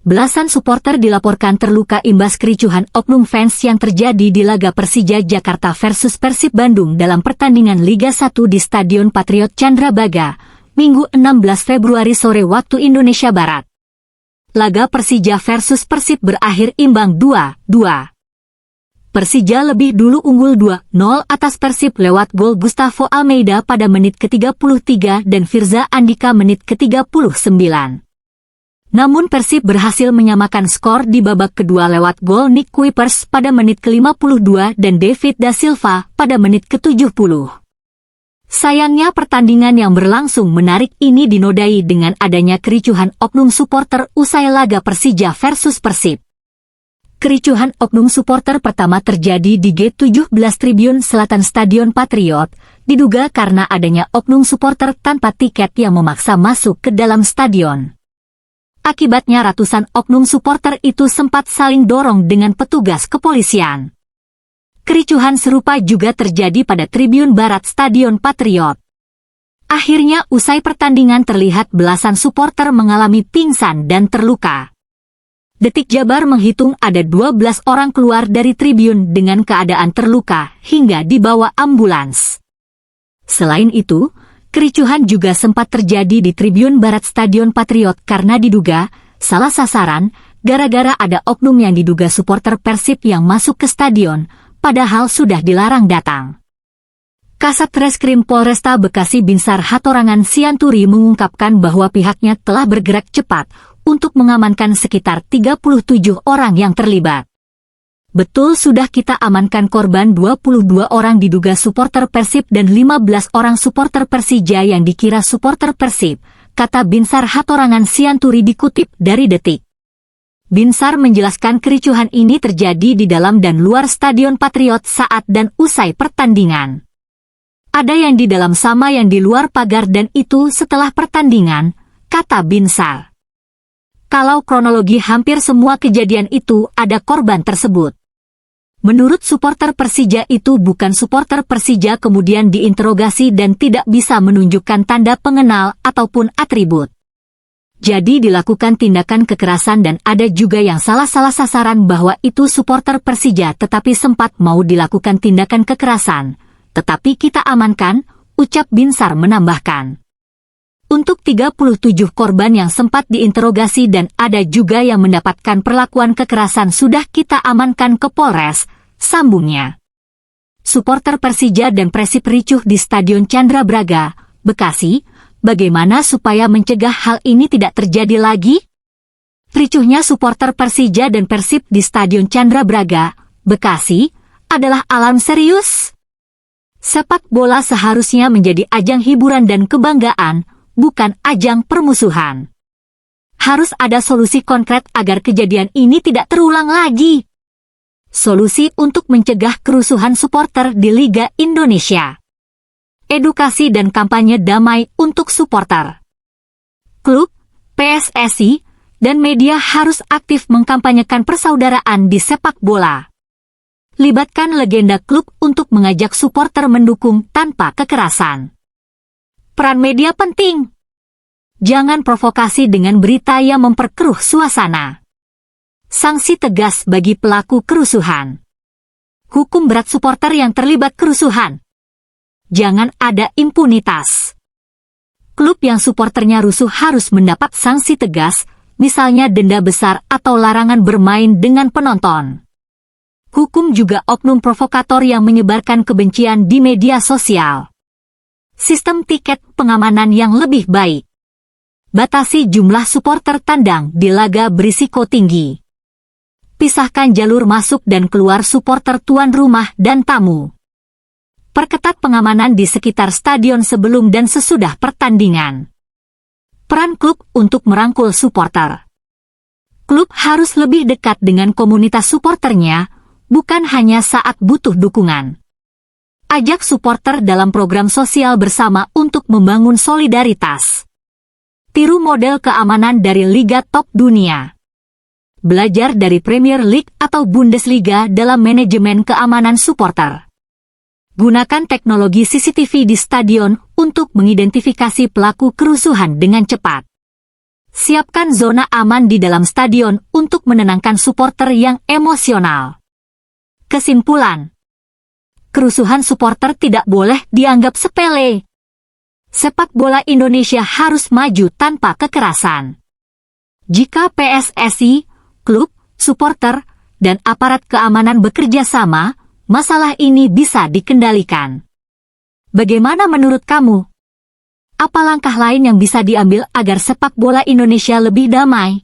Belasan supporter dilaporkan terluka imbas kericuhan oknum fans yang terjadi di laga Persija Jakarta versus Persib Bandung dalam pertandingan Liga 1 di Stadion Patriot Candrabaga, Minggu 16 Februari sore waktu Indonesia Barat. Laga Persija versus Persib berakhir imbang 2-2. Persija lebih dulu unggul 2-0 atas Persib lewat gol Gustavo Almeida pada menit ke-33 dan Firza Andika menit ke-39. Namun Persib berhasil menyamakan skor di babak kedua lewat gol Nick Kuipers pada menit ke-52 dan David Da Silva pada menit ke-70. Sayangnya pertandingan yang berlangsung menarik ini dinodai dengan adanya kericuhan oknum supporter usai laga Persija versus Persib. Kericuhan oknum supporter pertama terjadi di G17 Tribun Selatan Stadion Patriot, diduga karena adanya oknum supporter tanpa tiket yang memaksa masuk ke dalam stadion. Akibatnya ratusan oknum supporter itu sempat saling dorong dengan petugas kepolisian. Kericuhan serupa juga terjadi pada Tribun Barat Stadion Patriot. Akhirnya usai pertandingan terlihat belasan supporter mengalami pingsan dan terluka. Detik Jabar menghitung ada 12 orang keluar dari tribun dengan keadaan terluka hingga dibawa ambulans. Selain itu, kericuhan juga sempat terjadi di Tribun Barat Stadion Patriot karena diduga salah sasaran gara-gara ada oknum yang diduga supporter Persib yang masuk ke stadion, padahal sudah dilarang datang. Kasat Reskrim Polresta Bekasi Binsar Hatorangan Sianturi mengungkapkan bahwa pihaknya telah bergerak cepat untuk mengamankan sekitar 37 orang yang terlibat. Betul sudah kita amankan korban 22 orang diduga supporter Persib dan 15 orang supporter Persija yang dikira supporter Persib, kata Binsar Hatorangan Sianturi dikutip dari Detik. Binsar menjelaskan kericuhan ini terjadi di dalam dan luar Stadion Patriot saat dan usai pertandingan. Ada yang di dalam sama yang di luar pagar dan itu setelah pertandingan, kata Binsar. Kalau kronologi hampir semua kejadian itu ada korban tersebut. Menurut supporter Persija itu bukan supporter Persija kemudian diinterogasi dan tidak bisa menunjukkan tanda pengenal ataupun atribut. Jadi dilakukan tindakan kekerasan dan ada juga yang salah-salah sasaran bahwa itu supporter Persija tetapi sempat mau dilakukan tindakan kekerasan. Tetapi kita amankan, ucap Binsar menambahkan. Untuk 37 korban yang sempat diinterogasi dan ada juga yang mendapatkan perlakuan kekerasan sudah kita amankan ke Polres, sambungnya. Supporter Persija dan Persib ricuh di Stadion Candrabaga, Bekasi, bagaimana supaya mencegah hal ini tidak terjadi lagi? Ricuhnya supporter Persija dan Persib di Stadion Candrabaga, Bekasi, adalah alarm serius. Sepak bola seharusnya menjadi ajang hiburan dan kebanggaan, bukan ajang permusuhan. Harus ada solusi konkret agar kejadian ini tidak terulang lagi. Solusi untuk mencegah kerusuhan supporter di Liga Indonesia. Edukasi dan kampanye damai untuk supporter. Klub, PSSI, dan media harus aktif mengkampanyekan persaudaraan di sepak bola. Libatkan legenda klub untuk mengajak supporter mendukung tanpa kekerasan. Peran media penting. Jangan provokasi dengan berita yang memperkeruh suasana. Sanksi tegas bagi pelaku kerusuhan. Hukum berat supporter yang terlibat kerusuhan. Jangan ada impunitas. Klub yang supporternya rusuh harus mendapat sanksi tegas, misalnya denda besar atau larangan bermain dengan penonton. Hukum juga oknum provokator yang menyebarkan kebencian di media sosial. Sistem tiket pengamanan yang lebih baik. Batasi jumlah supporter tandang di laga berisiko tinggi. Pisahkan jalur masuk dan keluar supporter tuan rumah dan tamu. Perketat pengamanan di sekitar stadion sebelum dan sesudah pertandingan. Peran klub untuk merangkul supporter. Klub harus lebih dekat dengan komunitas supporternya, bukan hanya saat butuh dukungan. Ajak supporter dalam program sosial bersama untuk membangun solidaritas. Tiru model keamanan dari liga top dunia. Belajar dari Premier League atau Bundesliga dalam manajemen keamanan supporter. Gunakan teknologi CCTV di stadion untuk mengidentifikasi pelaku kerusuhan dengan cepat. Siapkan zona aman di dalam stadion untuk menenangkan supporter yang emosional. Kesimpulan: kerusuhan supporter tidak boleh dianggap sepele. Sepak bola Indonesia harus maju tanpa kekerasan. Jika PSSI, klub, supporter, dan aparat keamanan bekerja sama, masalah ini bisa dikendalikan. Bagaimana menurut kamu? Apa langkah lain yang bisa diambil agar sepak bola Indonesia lebih damai?